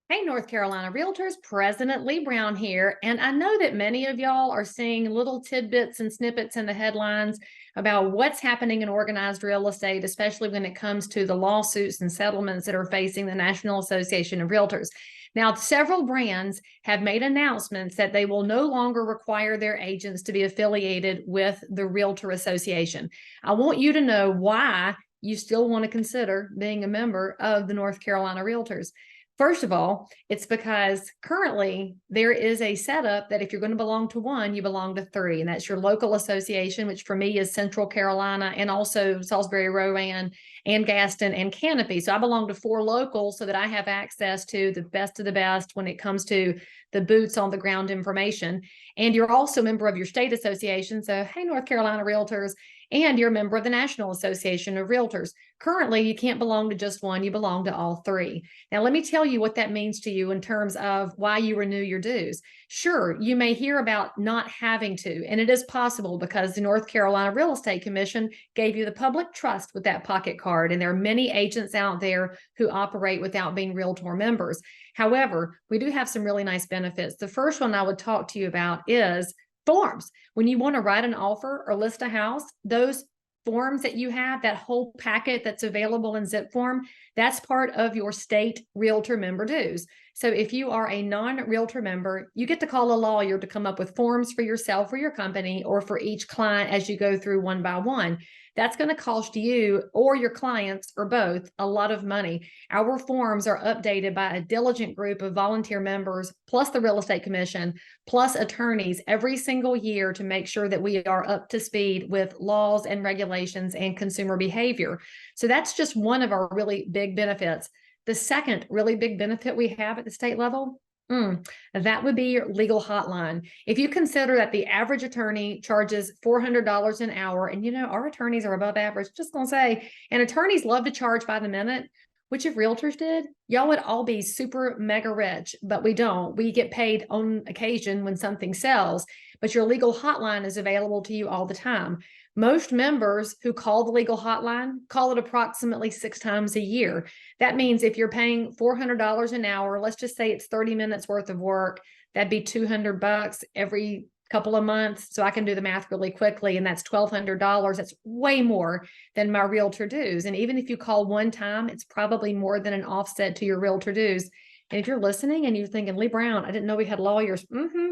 Hey, North Carolina Realtors, President Leigh Brown here. And I know that many of y'all are seeing little tidbits and snippets in the headlines about what's happening in organized real estate, especially when it comes to the lawsuits and settlements that are facing the National Association of REALTORS. Now, several brands have made announcements that they will no longer require their agents to be affiliated with the Realtor Association. I want you to know why you still want to consider being a member of the North Carolina Realtors. First of all, it's because currently there is a setup that if you're going to belong to one, you belong to three, and that's your local association, which for me is Central Carolina and also Salisbury, Rowan, and Gaston and Canopy. So I belong to four locals so that I have access to the best of the best when it comes to the boots on the ground information. And you're also a member of your state association. So, hey, North Carolina Realtors, and you're a member of the National Association of Realtors. Currently, you can't belong to just one, you belong to all three. Now, let me tell you what that means to you in terms of why you renew your dues. Sure, you may hear about not having to, and it is possible because the North Carolina Real Estate Commission gave you the public trust with that pocket card, and there are many agents out there who operate without being Realtor members. However, we do have some really nice benefits. The first one I would talk to you about is forms. When you want to write an offer or list a house, those forms that you have, that whole packet that's available in zip form, that's part of your state realtor member dues. So if you are a non-realtor member, you get to call a lawyer to come up with forms for yourself or your company or for each client as you go through one by one. That's going to cost you or your clients or both a lot of money. Our forms are updated by a diligent group of volunteer members, plus the real estate commission, plus attorneys every single year to make sure that we are up to speed with laws and regulations and consumer behavior. So that's just one of our really big benefits. The second really big benefit we have at the state level, that would be your legal hotline. If you consider that the average attorney charges $400 an hour, and you know, our attorneys are above average, just gonna say, and attorneys love to charge by the minute, which if realtors did, y'all would all be super mega rich, but we don't. We get paid on occasion when something sells, but your legal hotline is available to you all the time. Most members who call the legal hotline call it approximately 6 times a year. That means if you're paying $400 an hour, let's just say it's 30 minutes worth of work, that'd be $200 every couple of months. So I can do the math really quickly, and that's $1,200. That's way more than my realtor dues. And even if you call one time, it's probably more than an offset to your realtor dues. And if you're listening and you're thinking, Leigh Brown, I didn't know we had lawyers.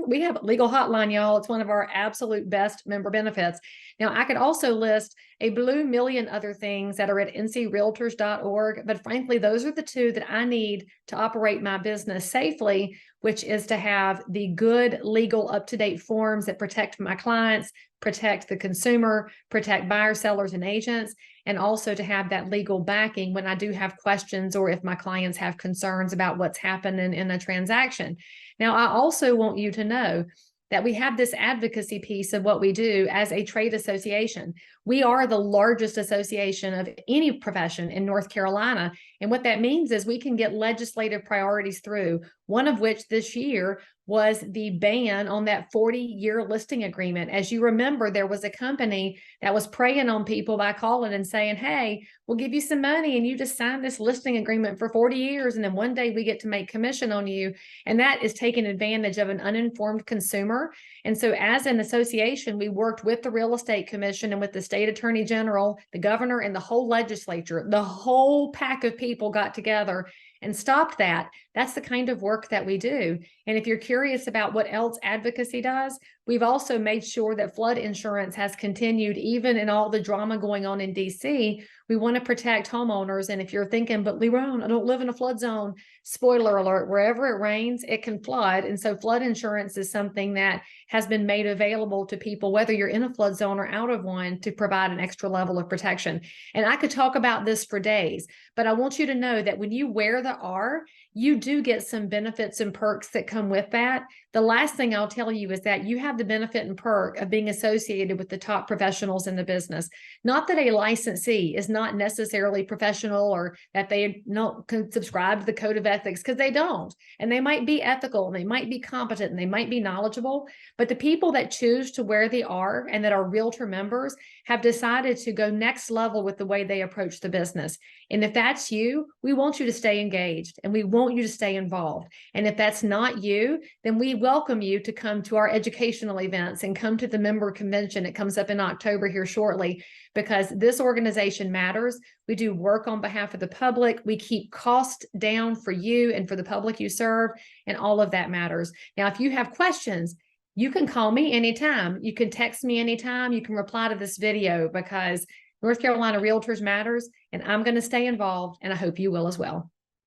We have a legal hotline, y'all. It's one of our absolute best member benefits. Now, I could also list a blue million other things that are at ncrealtors.org, but frankly, those are the two that I need to operate my business safely, which is to have the good, legal, up-to-date forms that protect my clients, protect the consumer, protect buyers, sellers, and agents, and also to have that legal backing when I do have questions or if my clients have concerns about what's happening in a transaction. Now, I also want you to know that we have this advocacy piece of what we do as a trade association. We are the largest association of any profession in North Carolina. And what that means is we can get legislative priorities through, one of which this year was the ban on that 40-year listing agreement. As you remember, there was a company that was preying on people by calling and saying, hey, we'll give you some money and you just sign this listing agreement for 40 years. And then one day we get to make commission on you. And that is taking advantage of an uninformed consumer. And so as an association, we worked with the Real Estate Commission and with the state attorney general, the governor, and the whole legislature. The whole pack of people got together and stopped that. That's the kind of work that we do. And if you're curious about what else advocacy does, we've also made sure that flood insurance has continued even in all the drama going on in DC. We want to protect homeowners. And if you're thinking, but Leigh Brown, I don't live in a flood zone, spoiler alert, wherever it rains, it can flood. And so flood insurance is something that has been made available to people, whether you're in a flood zone or out of one, to provide an extra level of protection. And I could talk about this for days, but I want you to know that when you wear the R, you do get some benefits and perks that come with that. The last thing I'll tell you is that you have the benefit and perk of being associated with the top professionals in the business. Not that a licensee is not necessarily professional or that they don't subscribe to the code of ethics, because they don't. And they might be ethical and they might be competent and they might be knowledgeable. But the people that choose to wear the R and that are realtor members have decided to go next level with the way they approach the business. And if that's you, we want you to stay engaged and we want want you to stay involved. And if that's not you, then we welcome you to come to our educational events and come to the member convention. It comes up in October here shortly, because this organization matters. We do work on behalf of the public. We keep costs down for you and for the public you serve, and all of that matters. Now, if you have questions, you can call me anytime. You can text me anytime. You can reply to this video, because North Carolina Realtors matters, and I'm going to stay involved, and I hope you will as well.